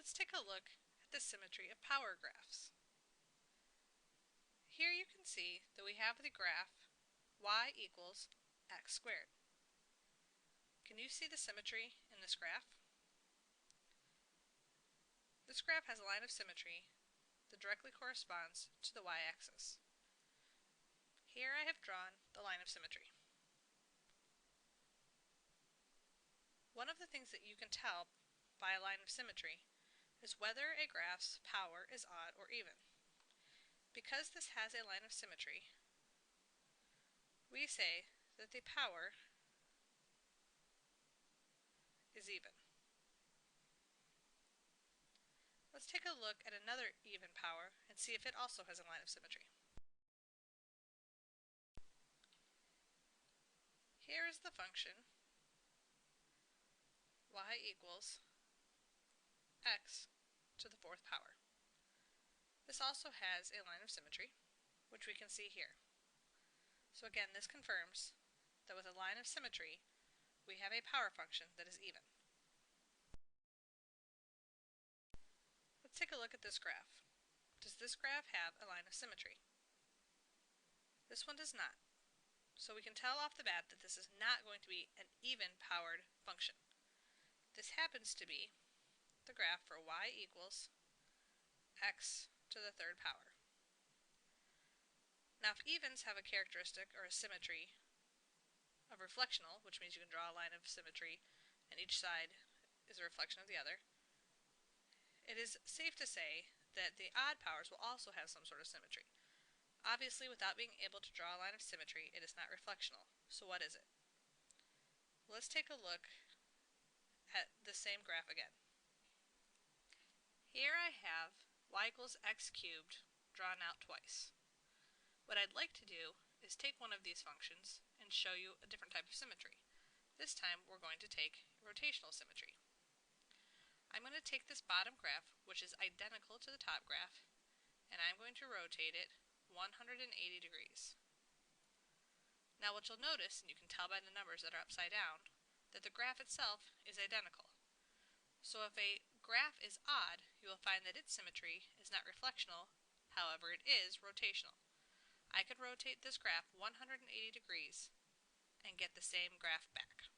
Let's take a look at the symmetry of power graphs. Here you can see that we have the graph y equals x squared. Can you see the symmetry in this graph? This graph has a line of symmetry that directly corresponds to the y-axis. Here I have drawn the line of symmetry. One of the things that you can tell by a line of symmetry is whether a graph's power is odd or even. Because this has a line of symmetry, we say that the power is even. Let's take a look at another even power and see if it also has a line of symmetry. Here is the function y equals x to the fourth power. This also has a line of symmetry, which we can see here. So again, this confirms that with a line of symmetry, we have a power function that is even. Let's take a look at this graph. Does this graph have a line of symmetry? This one does not. So we can tell off the bat that this is not going to be an even-powered function. This happens to be the graph for y equals x to the third power. Now if evens have a characteristic or a symmetry of reflectional, which means you can draw a line of symmetry and each side is a reflection of the other, it is safe to say that the odd powers will also have some sort of symmetry. Obviously, without being able to draw a line of symmetry, it is not reflectional. So what is it? Let's take a look at the same graph again. Here I have y equals x cubed drawn out twice. What I'd like to do is take one of these functions and show you a different type of symmetry. This time we're going to take rotational symmetry. I'm going to take this bottom graph, which is identical to the top graph, and I'm going to rotate it 180 degrees. Now what you'll notice, and you can tell by the numbers that are upside down, that the graph itself is identical. So if a graph is odd, you will find that its symmetry is not reflectional, however it is rotational. I could rotate this graph 180 degrees and get the same graph back.